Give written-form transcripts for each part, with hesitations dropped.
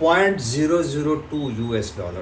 $0.002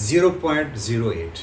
0.08।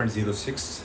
0.06।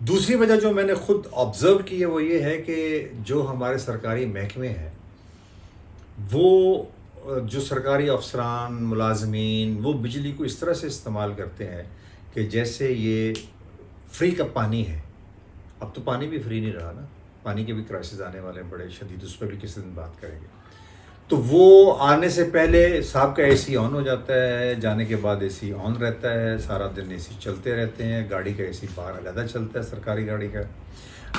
دوسری وجہ جو میں نے خود آبزرو کی ہے وہ یہ ہے کہ جو ہمارے سرکاری محکمے ہیں وہ جو سرکاری افسران ملازمین وہ بجلی کو اس طرح سے استعمال کرتے ہیں کہ جیسے یہ فری کا پانی ہے. اب تو پانی بھی فری نہیں رہا نا، پانی کے بھی کرائسس آنے والے ہیں بڑے شدید، اس پہ بھی کسی دن بات کریں گے. تو وہ آنے سے پہلے صاحب کا اے سی آن ہو جاتا ہے، جانے کے بعد اے سی آن رہتا ہے، سارا دن اے سی چلتے رہتے ہیں، گاڑی کا اے سی باہر علیحدہ چلتا ہے سرکاری گاڑی کا.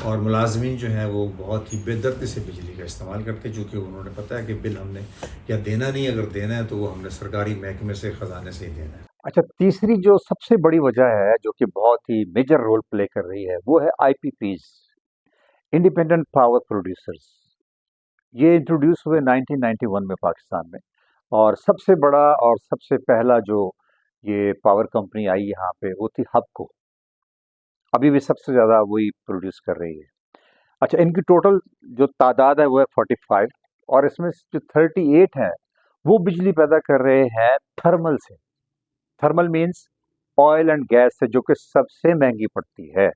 اور ملازمین جو ہیں وہ بہت ہی بے دردی سے بجلی کا استعمال کرتے ہیں، چونکہ انہوں نے پتہ ہے کہ بل ہم نے یا دینا نہیں، اگر دینا ہے تو وہ ہم نے سرکاری محکمے سے خزانے سے ہی دینا ہے. اچھا، تیسری جو سب سے بڑی وجہ ہے جو کہ بہت ہی میجر رول پلے کر رہی ہے وہ ہے I P Ps, independent power producers. یہ انٹروڈیوس ہوئے 1991 میں پاکستان میں، اور سب سے بڑا اور سب سے پہلا جو یہ پاور کمپنی آئی یہاں پہ وہ تھی ہب کو. ابھی بھی سب سے زیادہ وہی پروڈیوس کر رہی ہے. اچھا، ان کی ٹوٹل جو تعداد ہے وہ ہے 45، اور اس میں جو 38 ہیں وہ بجلی پیدا کر رہے ہیں تھرمل سے. Thermal means oil and gas سے، جو کہ سب سے مہنگی پڑتی ہے.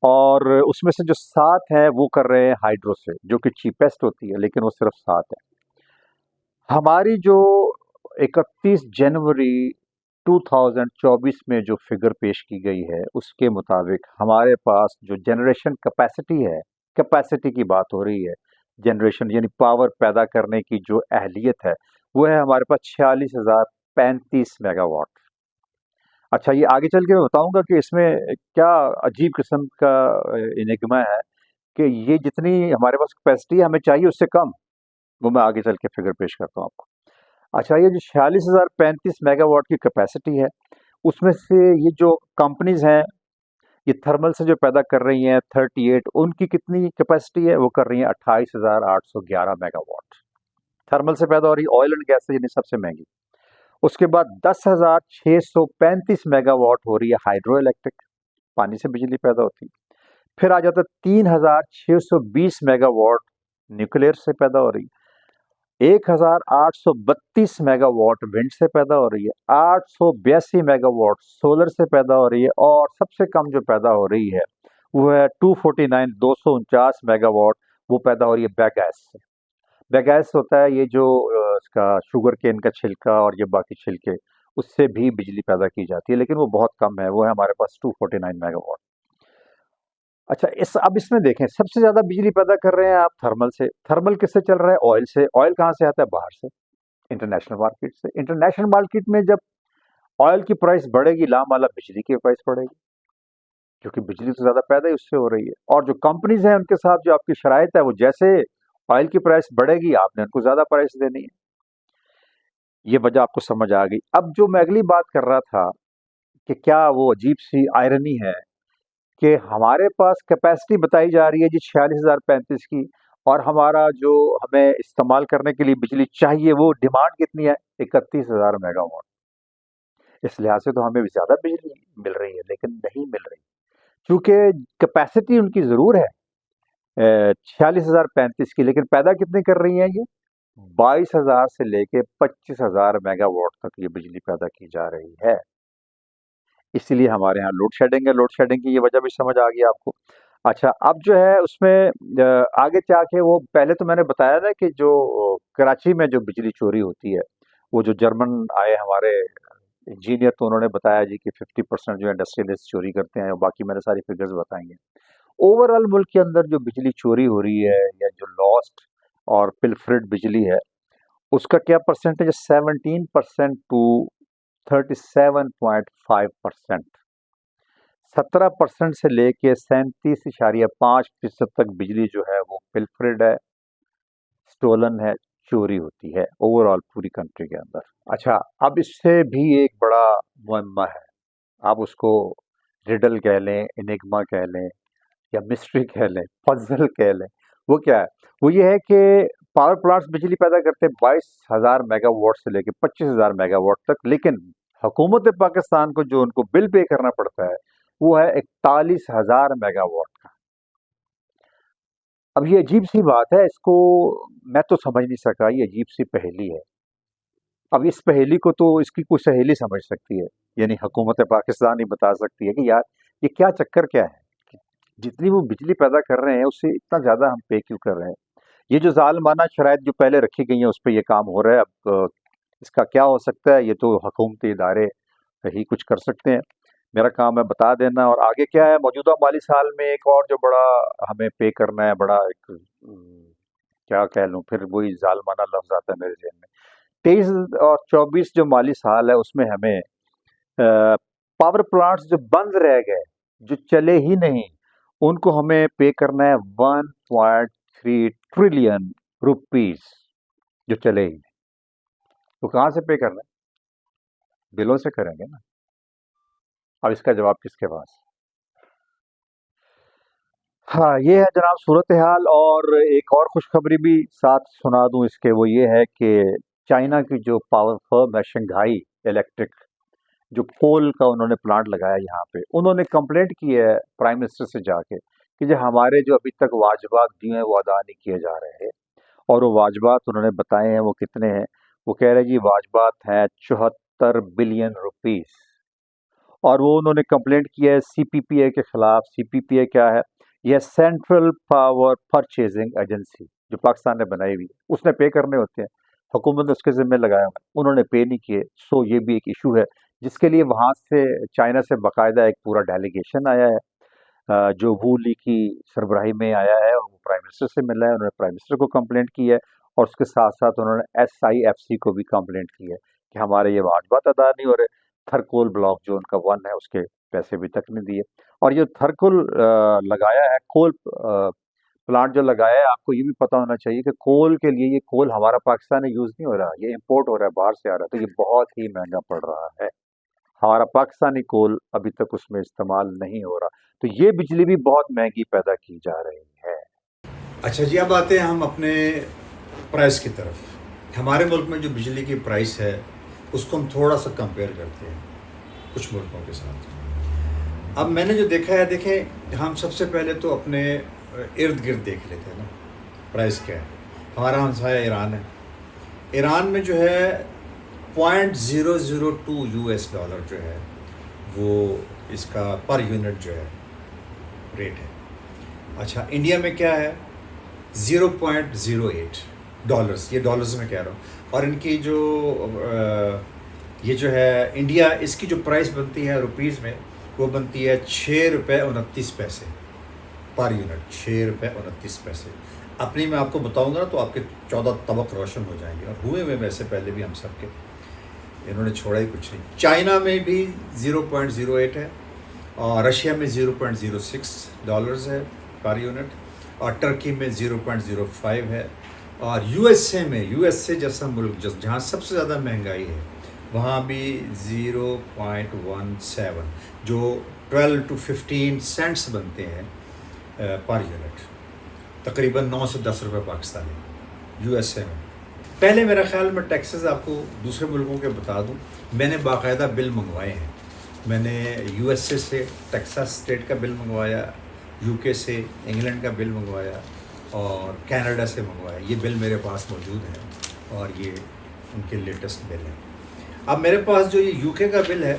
اور اس میں سے جو 7 ہیں وہ کر رہے ہیں ہائیڈرو سے، جو کہ چیپیسٹ ہوتی ہے، لیکن وہ صرف 7 ہے. ہماری جو 31 جنوری 2024 میں جو فگر پیش کی گئی ہے اس کے مطابق ہمارے پاس جو جنریشن کیپیسٹی ہے، کیپیسٹی کی بات ہو رہی ہے، جنریشن یعنی پاور پیدا کرنے کی جو اہلیت ہے وہ ہے ہمارے پاس 46,035 میگا واٹ. اچھا، یہ آگے چل کے میں بتاؤں گا کہ اس میں کیا عجیب قسم کا انگما ہے کہ یہ جتنی ہمارے پاس کیپیسٹی ہے ہمیں چاہیے اس سے کم. وہ میں آگے چل کے فگر پیش کرتا ہوں آپ کو. اچھا، یہ جو 46,035 میگا واٹ کی کیپیسٹی ہے اس میں سے یہ جو کمپنیز ہیں یہ تھرمل سے جو پیدا کر رہی ہیں 38، ان کی کتنی کیپیسٹی ہے؟ وہ کر رہی ہیں 28,811 میگا واٹ. تھرمل سے پیدا ہو رہی آئل اینڈ گیس سے، یعنی سب سے مہنگی. اس کے بعد 10,635 میگا واٹ ہو رہی ہے ہائیڈرو الیکٹرک، پانی سے بجلی پیدا ہوتی. پھر آ جاتا 3,620 میگا واٹ نیوکلیر سے پیدا ہو رہی ہے. 1,832 میگا واٹ ونڈ سے پیدا ہو رہی ہے. 882 میگا واٹ سولر سے پیدا ہو رہی ہے. اور سب سے کم جو پیدا ہو رہی ہے وہ ہے 249 میگا واٹ، وہ پیدا ہو رہی ہے بیگیس سے. بیگیس ہوتا ہے یہ جو اس کا شوگر کین کا چھلکا اور یہ باقی چھلکے، اس سے بھی بجلی پیدا کی جاتی ہے، لیکن وہ بہت کم ہے، وہ ہے ہمارے پاس 249 میگا واٹ. اچھا، اب اس میں دیکھیں سب سے زیادہ بجلی پیدا کر رہے ہیں آپ تھرمل سے. تھرمل کس سے چل رہا ہے؟ آئل سے. آئل کہاں سے آتا ہے؟ باہر سے، انٹرنیشنل مارکیٹ سے. انٹرنیشنل مارکیٹ میں جب آئل کی پرائس بڑھے گی، لامالا بجلی کی پرائس بڑھے گی، کیونکہ بجلی تو زیادہ پیدا ہی اس سے ہو رہی ہے. اور جو کمپنیز ہیں ان کے ساتھ جو آپ کی شرائط ہے، وہ جیسے آئل کی پرائس بڑھے گی آپ نے ان کو زیادہ پرائس دینی ہے. یہ وجہ آپ کو سمجھ آ گئی. اب جو میں اگلی بات کر رہا تھا کہ کیا وہ عجیب سی آئرنی ہے کہ ہمارے پاس کیپیسٹی بتائی جا رہی ہے جی 46,035 کی، اور ہمارا جو ہمیں استعمال کرنے کے لیے بجلی چاہیے وہ ڈیمانڈ کتنی ہے؟ 31,000 میگا واٹ. اس لحاظ سے تو ہمیں زیادہ بجلی مل رہی ہے، لیکن نہیں مل رہی چونکہ کیپیسٹی ان کی ضرور ہے 46,035 کی، لیکن پیدا کتنی کر رہی ہیں یہ؟ 22,000 سے لے کے 25,000 میگا واٹ تک یہ بجلی پیدا کی جا رہی ہے. اسی لیے ہمارے ہاں لوڈ شیڈنگ ہے. لوڈ شیڈنگ کی یہ وجہ بھی سمجھ آ گئی آپ کو. اچھا، اب جو ہے اس میں آگے جا کے وہ پہلے تو میں نے بتایا نا کہ جو کراچی میں جو بجلی چوری ہوتی ہے، وہ جو جرمن آئے ہمارے انجینئر تو انہوں نے بتایا جی کہ 50% جو انڈسٹریلسٹ چوری کرتے ہیں، باقی میں نے ساری فگرز بتائیں گے. اوور آل ملک کے اندر جو بجلی چوری ہو رہی ہے یا جو لاسٹ اور پلفرڈ بجلی ہے اس کا کیا پرسنٹیج ہے؟ 17% ٹو 37.5%. 17% سے لے کے 37.5% تک بجلی جو ہے وہ پلفرڈ ہے، سٹولن ہے، چوری ہوتی ہے اوور آل پوری کنٹری کے اندر. اچھا، اب اس سے بھی ایک بڑا معمہ ہے، آپ اس کو ریڈل کہہ لیں، انگما کہہ لیں، یا مسٹری کہہ لیں، پزل کہہ لیں. وہ کیا ہے؟ وہ یہ ہے کہ پاور پلانٹس بجلی پیدا کرتے ہیں 22,000 میگا واٹ سے لے کے 25,000 میگا واٹ تک، لیکن حکومت پاکستان کو جو ان کو بل پے کرنا پڑتا ہے وہ ہے 41,000 میگا واٹ کا. اب یہ عجیب سی بات ہے، اس کو میں تو سمجھ نہیں سکا، یہ عجیب سی پہیلی ہے. اب اس پہیلی کو تو اس کی کوئی سہیلی سمجھ سکتی ہے، یعنی حکومت پاکستان ہی بتا سکتی ہے کہ یار یہ کیا چکر کیا ہے کہ جتنی وہ بجلی پیدا کر رہے ہیں اس سے اتنا زیادہ ہم پے کیوں کر رہے ہیں؟ یہ جو ظالمانہ شرائط جو پہلے رکھی گئی ہیں اس پہ یہ کام ہو رہا ہے. اب اس کا کیا ہو سکتا ہے؟ یہ تو حکومتی ادارے ہی کچھ کر سکتے ہیں. میرا کام ہے بتا دینا. اور آگے کیا ہے موجودہ مالی سال میں ایک اور جو بڑا ہمیں پے کرنا ہے، بڑا ایک کیا کہہ لوں، پھر وہی ظالمانہ لفظ آتا ہے میرے ذہن میں. 23 اور 24 جو مالی سال ہے اس میں ہمیں پاور پلانٹس جو بند رہ گئے، جو چلے ہی نہیں، ان کو ہمیں پے کرنا ہے 1.3 ٹریلین روپیز جو چلے ہی نہیں. تو کہاں سے پے کرنا ہے؟ بلوں سے کریں گے نا. اب اس کا جواب کس کے پاس؟ ہاں، یہ ہے جناب صورتحال. اور ایک اور خوشخبری بھی ساتھ سنا دوں اس کے، وہ یہ ہے کہ چائنا کی جو پاور فرم ہے شنگھائی الیکٹرک، جو کول کا انہوں نے پلانٹ لگایا یہاں پہ، انہوں نے کمپلینٹ کی ہے پرائم منسٹر سے جا کے کہ جو ہمارے جو ابھی تک واجبات دیے ہیں وہ ادا نہیں کیے جا رہے ہیں. اور وہ واجبات انہوں نے بتائے ہیں وہ کتنے ہیں. وہ کہہ رہے جی واجبات ہیں 74 بلین روپیز. اور وہ انہوں نے کمپلینٹ کیا ہے سی پی پی اے کے خلاف. سی پی پی اے کیا ہے؟ یہ سینٹرل پاور پرچیزنگ ایجنسی جو پاکستان نے بنائی ہوئی ہے، اس نے پے کرنے ہوتے ہیں. حکومت نے اس کے ذمہ لگایا ہوا ہے، انہوں نے پے نہیں کیے. سو یہ بھی ایک ایشو ہے جس کے لیے وہاں سے چائنا سے باقاعدہ ایک پورا ڈیلیگیشن آیا ہے جو وو لی کی سربراہی میں آیا ہے. وہ پرائم منسٹر سے ملا ہے، انہوں نے پرائم منسٹر کو کمپلینٹ کی ہے. اور اس کے ساتھ ساتھ انہوں نے ایس آئی ایف سی کو بھی کمپلینٹ کی ہے کہ ہمارے یہ واجبات ادا نہیں ہو رہے. تھرکول بلاک جو ان کا 1 ہے اس کے پیسے بھی تک نہیں دیے. اور یہ تھرکول لگایا ہے، کول پلانٹ جو لگایا ہے، آپ کو یہ بھی پتہ ہونا چاہیے کہ کول کے لیے یہ کول ہمارا پاکستان میں یوز نہیں ہو رہا، یہ امپورٹ ہو رہا ہے، باہر سے آ رہا ہے. تو یہ بہت ہی مہنگا پڑ رہا ہے. ہمارا پاکستانی کول ابھی تک اس میں استعمال نہیں ہو رہا. تو یہ بجلی بھی بہت مہنگی پیدا کی جا رہی ہے. اچھا جی، اب آتے ہیں ہم اپنے پرائس کی طرف. ہمارے ملک میں جو بجلی کی پرائس ہے اس کو ہم تھوڑا سا کمپیئر کرتے ہیں کچھ ملکوں کے ساتھ. اب میں نے جو دیکھا ہے، دیکھیں ہم سب سے پہلے تو اپنے ارد گرد دیکھ لیتے ہیں نا پرائس کیا ہے. ہمارا ہمسایہ ایران ہے. ایران میں جو ہے 0.002 US ڈالر جو ہے وہ اس کا پر یونٹ جو ہے ریٹ ہے. اچھا، انڈیا میں کیا ہے 0.08 ڈالرز. یہ ڈالرز میں کہہ رہا ہوں. اور ان کی جو یہ جو ہے انڈیا، اس کی جو پرائس بنتی ہے روپیز میں، وہ بنتی ہے 6.29 پر یونٹ. 6.29. اپنی میں آپ کو بتاؤں گا تو آپ کے 14 طبق روشن ہو جائیں گے. اور ہوئے ہوئے ویسے پہلے بھی ہم سب کے، انہوں نے چھوڑا ہی کچھ نہیں. چائنا میں بھی 0.08 ہے، اور رشیا میں 0.06 ڈالرز ہے پر یونٹ، اور ٹرکی میں 0.05 ہے. اور یو ایس اے میں، یو ایس اے جیسا ملک جہاں سب سے زیادہ مہنگائی ہے، وہاں بھی 0.17 جو 12 to 15 سینٹس بنتے ہیں پر یونٹ، تقریباً 9 سے 10 روپے پاکستانی یو ایس اے میں. پہلے میرا خیال میں ٹیکسز آپ کو دوسرے ملکوں کے بتا دوں. میں نے باقاعدہ بل منگوائے ہیں. میں نے یو ایس اے سے ٹیکساس اسٹیٹ کا بل منگوایا، یو کے سے انگلینڈ کا بل منگوایا، اور کینیڈا سے منگوایا. یہ بل میرے پاس موجود ہیں اور یہ ان کے لیٹسٹ بل ہیں. اب میرے پاس جو یہ یو کے کا بل ہے،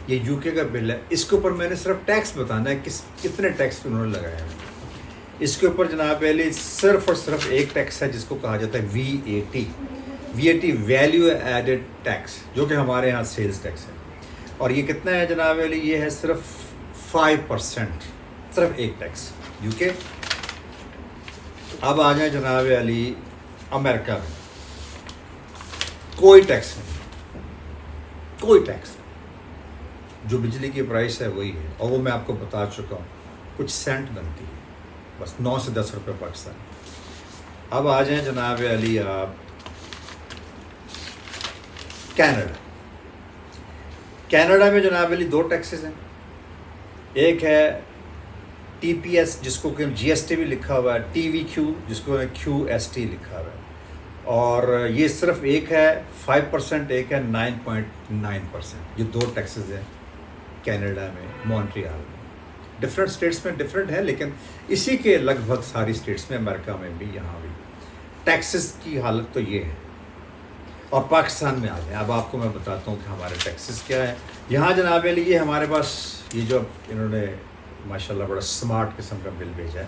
یہ یو کے کا بل ہے، اس کے اوپر میں نے صرف ٹیکس بتانا ہے کتنے ٹیکس انہوں نے لگایا ہے. اس کے اوپر جناب علی صرف اور صرف ایک ٹیکس ہے جس کو کہا جاتا ہے VAT. ویلیو ایڈڈ ٹیکس، جو کہ ہمارے ہاں سیلز ٹیکس ہے. اور یہ کتنا ہے جناب علی؟ یہ ہے صرف 5%، صرف ایک ٹیکس یو کے. اب آ جائیں جناب علی امریکہ میں، کوئی ٹیکس نہیں، کوئی ٹیکس نہیں. جو بجلی کی پرائس ہے وہی ہے، اور وہ میں آپ کو بتا چکا ہوں، کچھ سینٹ بنتی ہے، بس 9 سے 10 روپے پاکستان. اب آ جائیں جناب علی آپ کینیڈا. کینیڈا میں جناب علی 2 ٹیکسز ہیں. ایک ہے ٹی پی ایس جس کو کہ GST بھی لکھا ہوا ہے، TVQ جس کو QST لکھا ہوا ہے. اور یہ صرف ایک ہے 5%، ایک ہے 9.9%. یہ 2 ٹیکسز ہیں کینیڈا میں، مونٹریال میں. ڈفرینٹ اسٹیٹس میں ڈفرینٹ ہے، لیکن اسی کے لگ بھگ ساری اسٹیٹس میں، امریکہ میں بھی، یہاں بھی ٹیکسز کی حالت تو یہ ہے. اور پاکستان میں آ جائیں. اب آپ کو میں بتاتا ہوں کہ ہمارے ٹیکسز کیا ہے. یہاں جناب علی یہ ہمارے پاس یہ جو انہوں نے ماشاء اللہ بڑا اسمارٹ قسم کا بل بھیجا ہے,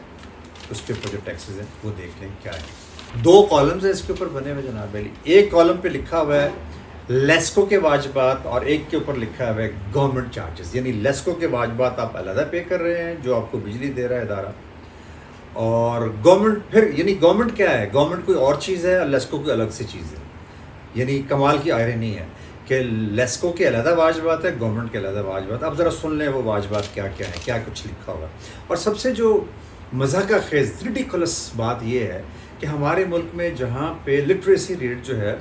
اس کے اوپر جو ٹیکسز ہیں وہ دیکھ لیں کیا ہے. 2 کالمز ہیں اس کے اوپر بنے ہوئے جناب علی. ایک کالم پہ لکھا ہوا ہے لیسکو کے واجبات, اور ایک کے اوپر لکھا ہوا ہے گورنمنٹ چارجز. یعنی لیسکو کے واجبات آپ علیحدہ پے کر رہے ہیں جو آپ کو بجلی دے رہا ہے ادارہ, اور گورنمنٹ پھر یعنی گورنمنٹ کیا ہے, گورنمنٹ کوئی اور چیز ہے اور لیسکو کوئی الگ سی چیز ہے. یعنی کمال کی آئرنی ہے کہ لیسکو کے علیحدہ واجبات ہے, گورنمنٹ کے علیحدہ واجبات. اب ذرا سن لیں وہ واجبات کیا کیا ہیں, کیا کچھ لکھا ہوگا. اور سب سے جو مضحکہ خیز ریڈیکولس بات یہ ہے کہ ہمارے ملک میں جہاں پہ لٹریسی ریٹ جو ہے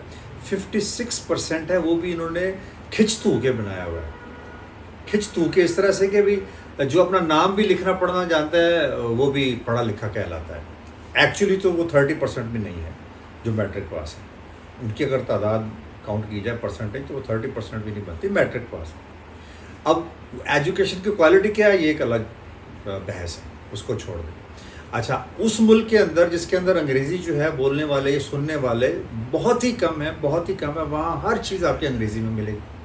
56% ہے, وہ بھی انہوں نے کھچ تو کے بنایا ہوا ہے. کھچ تو کے اس طرح سے کہ بھی جو اپنا نام بھی لکھنا پڑھنا جانتا ہے وہ بھی پڑھا لکھا کہلاتا ہے. ایکچولی تو وہ 30% بھی نہیں ہے جو میٹرک پاس ہے. ان کی اگر تعداد کاؤنٹ کی جائے پرسنٹیج تو وہ 30% بھی نہیں بنتی میٹرک پاس. اب ایجوکیشن کی کوالٹی کیا ہے یہ ایک الگ بحث ہے, اس کو چھوڑ دیں. اچھا, اس ملک کے اندر جس کے اندر انگریزی جو ہے بولنے والے یا سننے والے بہت ہی کم ہے, بہت ہی کم ہے, وہاں ہر چیز آپ کی انگریزی میں ملے گی.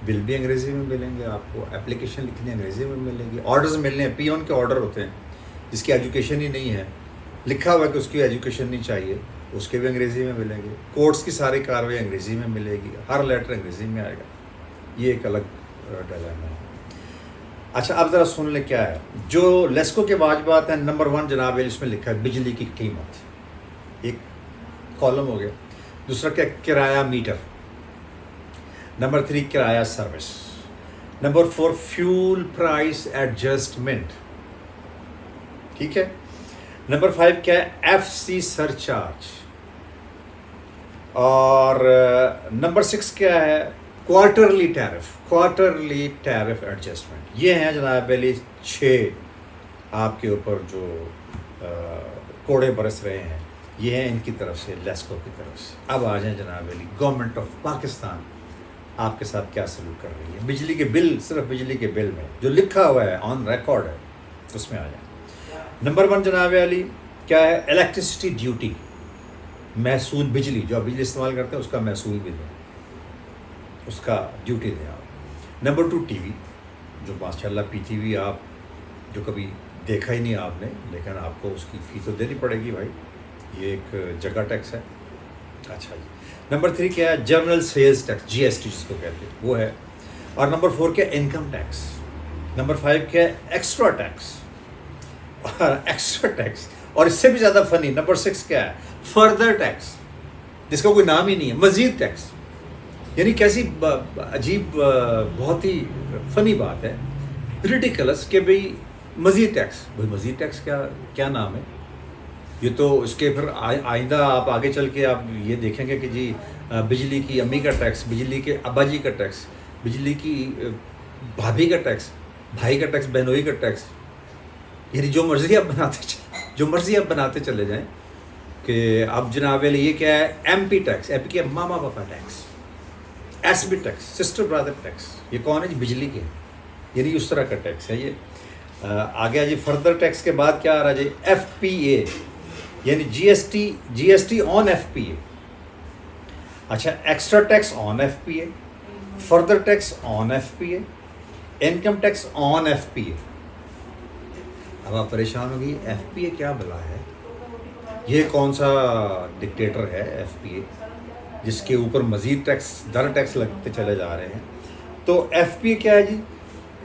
بل بھی انگریزی میں ملیں گے آپ کو, اپلیکیشن لکھنی انگریزی میں ملے گی, آرڈرز ملنے ہیں, پیون کے آرڈر ہوتے ہیں جس کی ایجوکیشن ہی نہیں ہے, لکھا ہوا ہے کہ اس کی ایجوکیشن نہیں چاہیے, اس کے بھی انگریزی میں ملیں گے. کورٹس کی ساری کارروائی انگریزی میں ملے گی, ہر لیٹر انگریزی میں آئے گا. یہ ایک الگ ڈیلیما ہے. اچھا, اب ذرا سن لیں کیا ہے جو لیسکو کے واجبات ہیں. نمبر 1 جناب اس میں لکھا ہے بجلی کی قیمت, ایک کالم ہو گیا. دوسرا کیا, کرایہ میٹر. نمبر 3 کرایہ service. Number 4 fuel price adjustment. ٹھیک ہے. نمبر 5 کیا ہے, ایف سی سر چارج. اور نمبر 6 کیا ہے, quarterly tariff. Quarterly tariff adjustment. یہ ہیں جناب علی 6 آپ کے اوپر جو کوڑے برس رہے ہیں, یہ ہیں ان کی طرف سے, لیسکو کی طرف سے. اب آ جائیں جناب علی, گورنمنٹ آف پاکستان آپ کے ساتھ کیا سلوک کر رہی ہے. بجلی کے بل, صرف بجلی کے بل میں جو لکھا ہوا ہے آن ریکارڈ ہے, اس میں آ جائیں. نمبر 1 جناب علی کیا ہے, الیکٹریسٹی ڈیوٹی, محصول بجلی جو آپ بجلی استعمال کرتے ہیں اس کا محصول بھی دیں, اس کا ڈیوٹی دیں آپ. نمبر 2 ٹی وی, جو ماشاء اللہ پی ٹی وی آپ جو کبھی دیکھا ہی نہیں آپ نے, لیکن آپ کو اس کی فی تو دینی پڑے گی بھائی, یہ ایک جگہ ٹیکس ہے. اچھا جی. نمبر 3 کیا ہے, جنرل سیلز ٹیکس, جی ایس ٹی جس کو کہتے ہیں وہ ہے. اور نمبر 4 کیا, انکم ٹیکس. نمبر 5 کیا ہے, ایکسٹرا ٹیکس. اور ایکسٹرا ٹیکس, اور اس سے بھی زیادہ فنی نمبر 6 کیا ہے, فردر ٹیکس, جس کا کوئی نام ہی نہیں ہے, مزید ٹیکس. یعنی کیسی عجیب, بہت ہی فنی بات ہے, ریڈیکلس کہ بھئی مزید ٹیکس. بھئی مزید ٹیکس کیا نام ہے یہ تو. اس کے پھر آئندہ آپ آگے چل کے آپ یہ دیکھیں گے کہ جی بجلی کی امی کا ٹیکس, بجلی کے ابا جی کا ٹیکس, بجلی کی بھابھی کا ٹیکس, بھائی کا ٹیکس, بہنوئی کا ٹیکس. یعنی جو مرضی آپ بناتے چلے جائیں. کہ اب جناب علی یہ کیا ہے, M P tax. M P کیا, ماما پاپا tax. S B tax, sister brother tax. یہ کون ہے جی, بجلی کے, یعنی اس طرح کا ٹیکس ہے یہ. آگے جی فردر ٹیکس کے بعد کیا آ رہا ہے جی, ایف پی اے, یعنی جی ایس ٹی آن ایف پی اے. اچھا, ایکسٹرا ٹیکس آن ایف پی اے, فردر ٹیکس آن ایف پی اے, انکم ٹیکس آن ایف پی اے. اب آپ پریشان ہوگی, ایف پی اے کیا بلا ہے, یہ کون سا ڈکٹیٹر ہے ایف پی اے جس کے اوپر مزید ٹیکس در ٹیکس لگتے چلے جا رہے ہیں. تو ایف پی اے کیا ہے جی,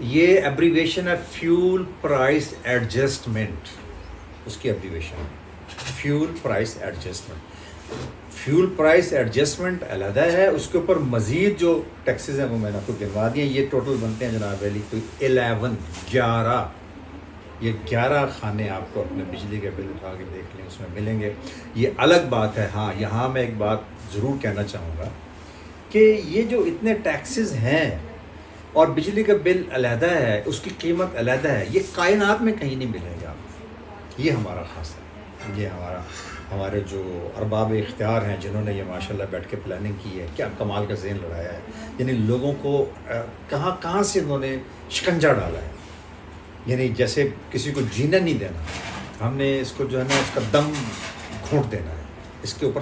یہ ایبریویشن ہے فیول پرائس ایڈجسٹمنٹ. اس کی ایبریویشن ہے fuel price adjustment. Fuel price adjustment علیحدہ ہے, اس کے اوپر مزید جو ٹیکسز ہیں وہ میں نے آپ کو گنوا دیے. یہ ٹوٹل بنتے ہیں جناب علی کوئی 11. یہ 11 خانے آپ کو اپنے بجلی کے بل اٹھا کے دیکھ لیں, اس میں ملیں گے. یہ الگ بات ہے. ہاں, یہاں میں ایک بات ضرور کہنا چاہوں گا کہ یہ جو اتنے ٹیکسز ہیں اور بجلی کا بل علیحدہ ہے, اس کی قیمت علیحدہ ہے, یہ کائنات میں کہیں نہیں ملے گا. یہ ہمارا خاص ہے, یہ ہمارے جو ارباب اختیار ہیں جنہوں نے یہ ماشاءاللہ بیٹھ کے پلاننگ کی ہے, کیا کمال کا ذہن لڑایا ہے. یعنی لوگوں کو کہاں سے انہوں نے شکنجا ڈالا ہے. یعنی جیسے کسی کو جینا نہیں دینا, ہم نے اس کو جو ہے نا اس کا دم گھونٹ دینا ہے, اس کے اوپر